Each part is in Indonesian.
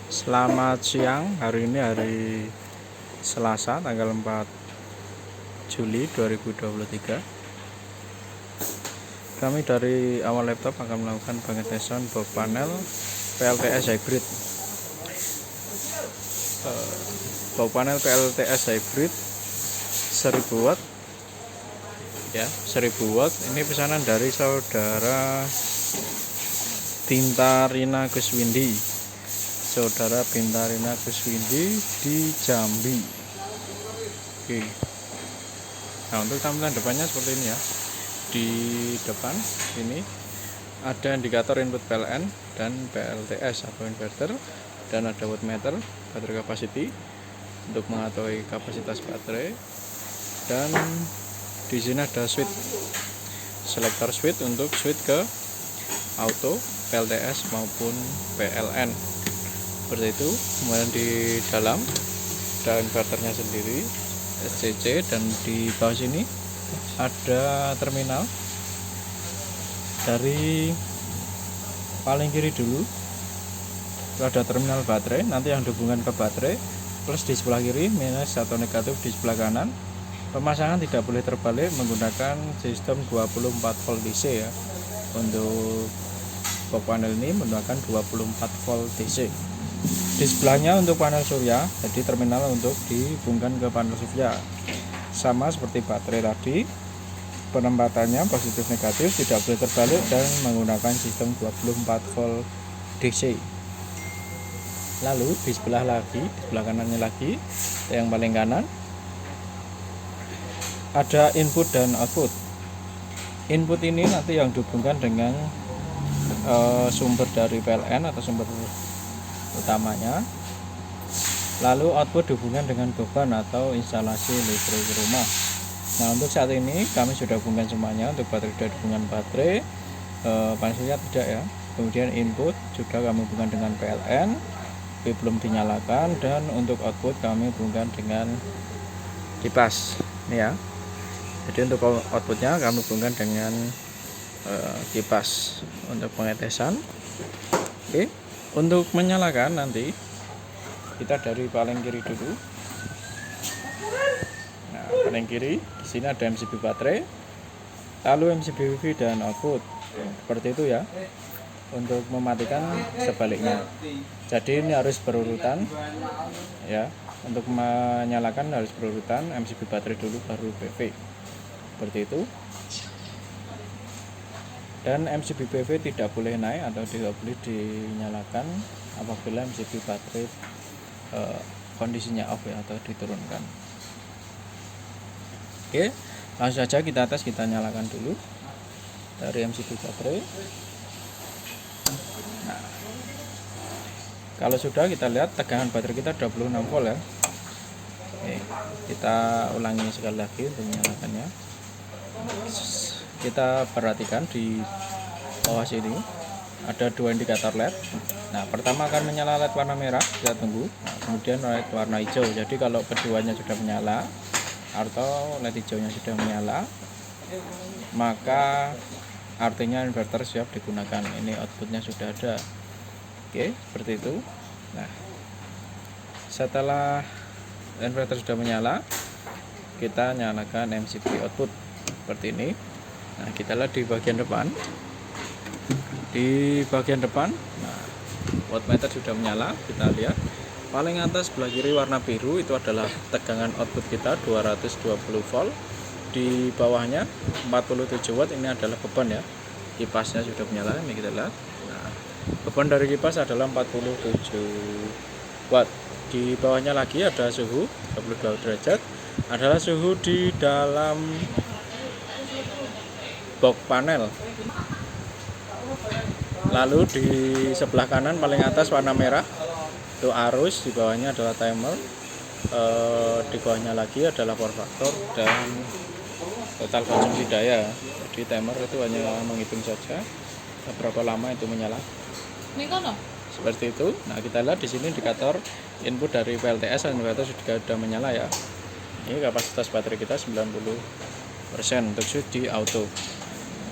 Selamat siang, hari ini hari Selasa tanggal 4 Juli 2023. Kami dari awal laptop akan melakukan pengetesan box panel PLTS hybrid. Box panel PLTS hybrid 1000 watt ya, 1000 watt. Ini pesanan dari saudara Bintarina Kuswindi, saudara Bintarina Kuswindi di Jambi. Oke. Nah, untuk tampilan depannya seperti ini ya. Di depan ini ada indikator input PLN dan PLTS atau inverter, dan ada wattmeter, baterai capacity untuk mengetahui kapasitas baterai, dan di sini ada switch selector switch untuk switch ke auto, PLTS maupun PLN seperti itu. Kemudian di dalam ada inverternya sendiri SCC, dan di bawah sini ada terminal. Dari paling kiri dulu ada terminal baterai, nanti yang dihubungkan ke baterai, plus di sebelah kiri, minus atau negatif di sebelah kanan. Pemasangan tidak boleh terbalik menggunakan sistem 24 volt DC ya. Untuk box panel ini menggunakan 24 volt DC. Di sebelahnya untuk panel surya, jadi terminal untuk dihubungkan ke panel surya. Sama seperti baterai tadi, penempatannya positif negatif tidak boleh terbalik dan menggunakan sistem 24 volt DC. Lalu di sebelah kanannya lagi, yang paling kanan ada input dan output. Input ini nanti yang dihubungkan dengan sumber dari PLN atau sumber utamanya. Lalu output dihubungkan dengan beban atau instalasi listrik rumah. Nah, untuk saat ini kami sudah hubungkan semuanya. Untuk baterai sudah hubungan baterai, panel surya tidak ya. Kemudian input juga kami hubungkan dengan PLN, tapi belum dinyalakan. Dan untuk output kami hubungkan dengan kipas ini ya. Jadi untuk outputnya kami hubungkan dengan kipas untuk pengetesan. Oke, untuk menyalakan nanti kita dari paling kiri dulu. Nah, paling kiri di sini ada MCB baterai, lalu MCB WiFi dan output. Seperti itu ya. Untuk mematikan sebaliknya. Jadi ini harus berurutan ya. Untuk menyalakan harus berurutan, MCB baterai dulu baru PV. Seperti itu. Dan MCB PV tidak boleh naik atau tidak boleh dinyalakan apabila MCB baterai kondisinya off ya, atau diturunkan. Oke, langsung saja kita tes. Kita nyalakan dulu dari MCB baterai. Nah, kalau sudah, kita lihat tegangan baterai kita 26 volt ya. Oke, kita ulangi sekali lagi untuk menyalakannya. Kita perhatikan di bawah sini ada dua indikator LED. Nah, pertama akan menyala LED warna merah, kita tunggu. Nah, kemudian LED warna hijau. Jadi kalau keduanya sudah menyala atau LED hijaunya sudah menyala, maka artinya inverter siap digunakan. Ini outputnya sudah ada. Oke, seperti itu. Nah, setelah inverter sudah menyala, kita nyalakan MCB output seperti ini. Nah, kita lihat di bagian depan. Nah, wattmeter sudah menyala. Kita lihat paling atas sebelah kiri warna biru itu adalah tegangan output kita 220 volt. Di bawahnya 47 watt, ini adalah beban ya. Kipasnya sudah menyala, ini kita lihat. Nah, beban dari kipas adalah 47 watt. Di bawahnya lagi ada suhu 22 derajat, adalah suhu di dalam box panel. Lalu di sebelah kanan paling atas warna merah itu arus, di bawahnya adalah timer, di bawahnya lagi adalah power factor dan total konsumsi daya. Jadi timer itu hanya menghitung saja berapa lama itu menyala. Seperti itu. Nah, kita lihat di sini indikator input dari PLTS dan inverter sudah menyala ya. Ini kapasitas baterai kita 90% untuk switch di auto.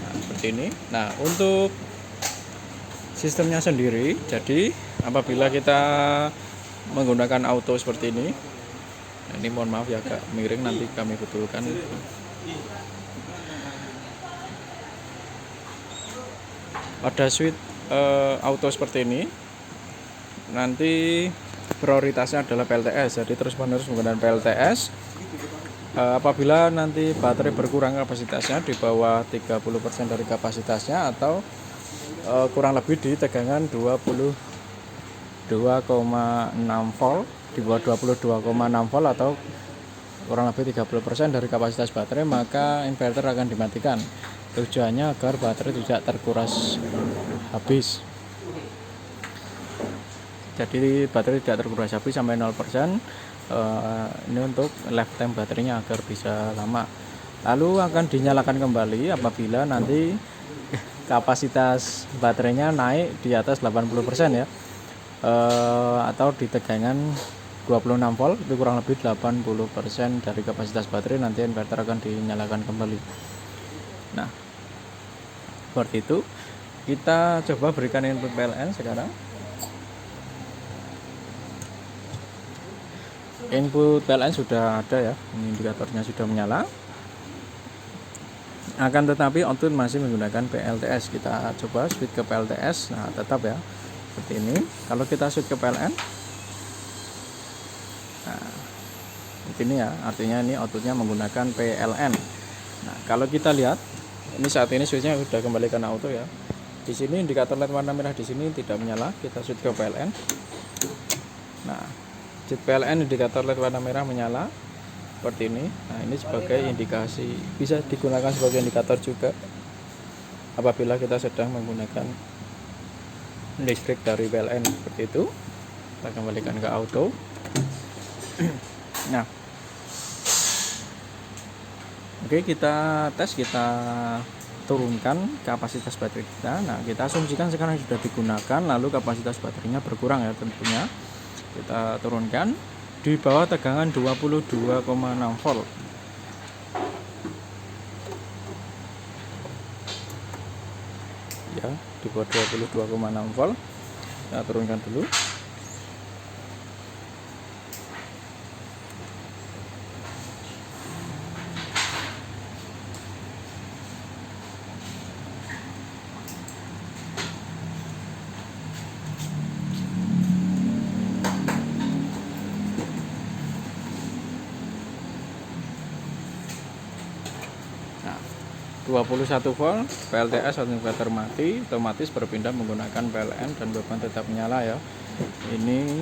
Nah, seperti ini. Nah, untuk sistemnya sendiri, jadi apabila kita menggunakan auto seperti ini, ini mohon maaf ya agak miring, nanti kami betulkan. Pada switch auto seperti ini, nanti prioritasnya adalah PLTS, jadi terus menerus menggunakan PLTS. Apabila nanti baterai berkurang kapasitasnya di bawah 30% dari kapasitasnya, atau kurang lebih di tegangan 22,6 volt, di bawah 22,6 volt atau kurang lebih 30% dari kapasitas baterai, maka inverter akan dimatikan. Tujuannya agar baterai tidak terkuras habis. Jadi baterai tidak terkuras habis sampai 0%. Ini untuk lifetime baterainya agar bisa lama. Lalu akan dinyalakan kembali apabila nanti kapasitas baterainya naik di atas 80% ya, atau di tegangan 26 volt, itu kurang lebih 80% dari kapasitas baterai, nanti inverter akan dinyalakan kembali. Nah, seperti itu. Kita coba berikan input PLN sekarang. Input PLN sudah ada ya, ini indikatornya sudah menyala. Akan tetapi output masih menggunakan PLTS. Kita coba switch ke PLTS. Nah, tetap ya seperti ini. Kalau kita switch ke PLN, nah ini ya, artinya ini outputnya menggunakan PLN. Nah, kalau kita lihat, ini saat ini switchnya sudah kembali ke auto ya. Di sini indikator LED warna merah di sini tidak menyala. Kita switch ke PLN. Nah, switch PLN indikator LED warna merah menyala seperti ini. Nah, ini sebagai indikasi, bisa digunakan sebagai indikator juga apabila kita sedang menggunakan listrik dari PLN seperti itu. Kita kembalikan ke auto. Nah, oke, kita tes, kita turunkan kapasitas baterai kita. Nah, kita asumsikan sekarang sudah digunakan, lalu kapasitas baterainya berkurang ya tentunya. Kita turunkan di bawah tegangan 22,6 volt. Ya, di bawah 22,6 volt. Kita turunkan dulu. Nah, 21 volt, PLTS atau inverter mati, otomatis berpindah menggunakan PLN dan beban tetap menyala ya. Ini,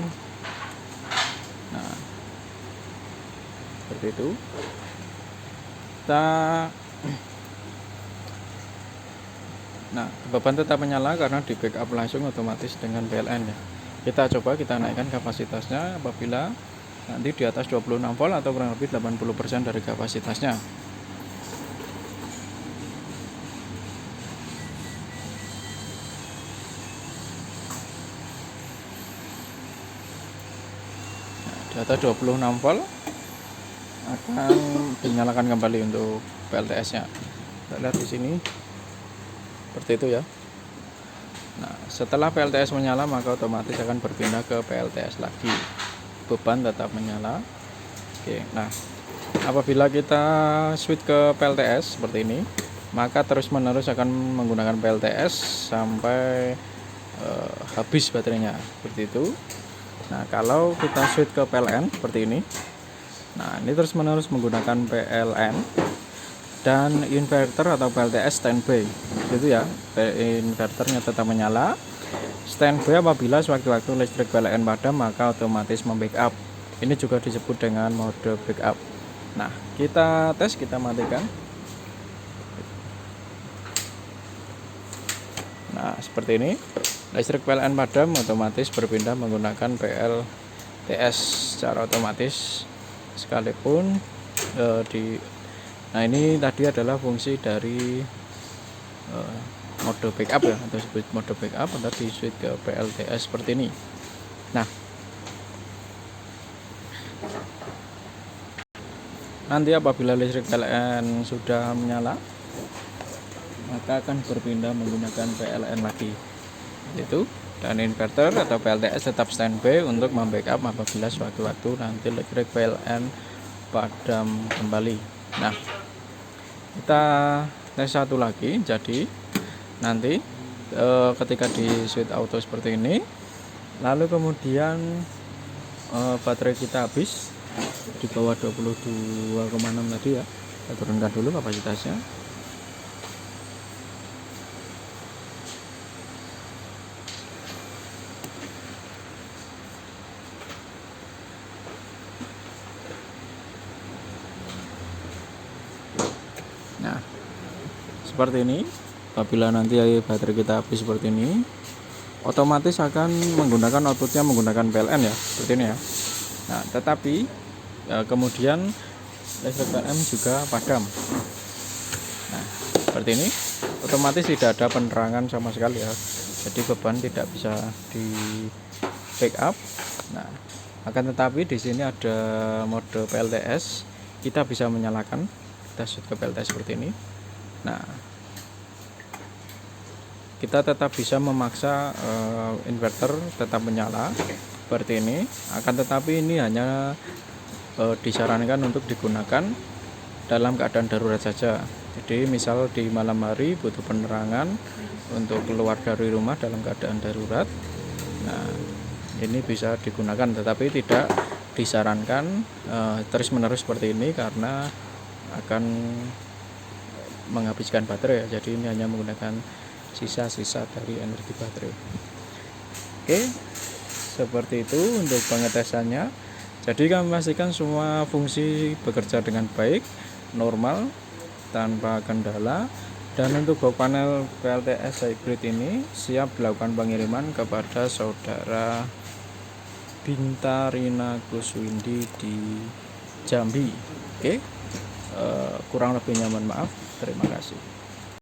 nah seperti itu. Nah, beban tetap menyala karena di backup langsung otomatis dengan PLN ya. Kita coba, kita naikkan kapasitasnya apabila nanti di atas 26 volt atau kurang lebih 80% dari kapasitasnya. Di atas 26 volt akan dinyalakan kembali untuk PLTS-nya. Kita lihat di sini seperti itu ya. Nah, setelah PLTS menyala maka otomatis akan berpindah ke PLTS lagi. Beban tetap menyala. Oke, nah apabila kita switch ke PLTS seperti ini, maka terus-menerus akan menggunakan PLTS sampai habis baterainya seperti itu. Nah, kalau kita switch ke PLN seperti ini, nah ini terus-menerus menggunakan PLN dan inverter atau PLTS standby gitu ya. Inverternya tetap menyala, standby apabila sewaktu-waktu listrik PLN padam maka otomatis membackup. Ini juga disebut dengan mode backup. Nah, kita tes, kita matikan. Nah, seperti ini. Listrik PLN padam otomatis berpindah menggunakan PLTS secara otomatis sekalipun nah ini tadi adalah fungsi dari mode backup ya, atau disebut mode backup atau di switch ke PLTS seperti ini. Nah, nanti apabila listrik PLN sudah menyala maka akan berpindah menggunakan PLN lagi. Itu dan inverter atau PLTS tetap standby untuk membackup apabila suatu-waktu nanti listrik PLN padam kembali. Nah, kita tes satu lagi. Jadi nanti ketika di switch auto seperti ini, lalu kemudian baterai kita habis di bawah 22,6 tadi ya, kita turunkan dulu kapasitasnya. Nah, seperti ini. Apabila nanti baterai kita habis seperti ini, otomatis akan menggunakan outputnya menggunakan PLN ya, seperti ini ya. Nah, tetapi kemudian listrik PLN juga padam. Nah, seperti ini, otomatis tidak ada penerangan sama sekali ya. Jadi beban tidak bisa di backup. Nah, akan tetapi di sini ada mode PLTS, kita bisa menyalakan. Kita switch ke PLTS seperti ini. Nah, kita tetap bisa memaksa inverter tetap menyala seperti ini. Akan tetapi ini hanya disarankan untuk digunakan dalam keadaan darurat saja. Jadi misal di malam hari butuh penerangan untuk keluar dari rumah dalam keadaan darurat, nah ini bisa digunakan, tetapi tidak disarankan terus-menerus seperti ini karena akan menghabiskan baterai ya. Jadi ini hanya menggunakan sisa-sisa dari energi baterai. Oke, seperti itu untuk pengetesannya. Jadi kami memastikan semua fungsi bekerja dengan baik, normal, tanpa kendala. Dan untuk box panel PLTS hybrid ini siap dilakukan pengiriman kepada saudara Bintarina Kuswindi di Jambi. Oke, kurang lebihnya mohon maaf. Terima kasih.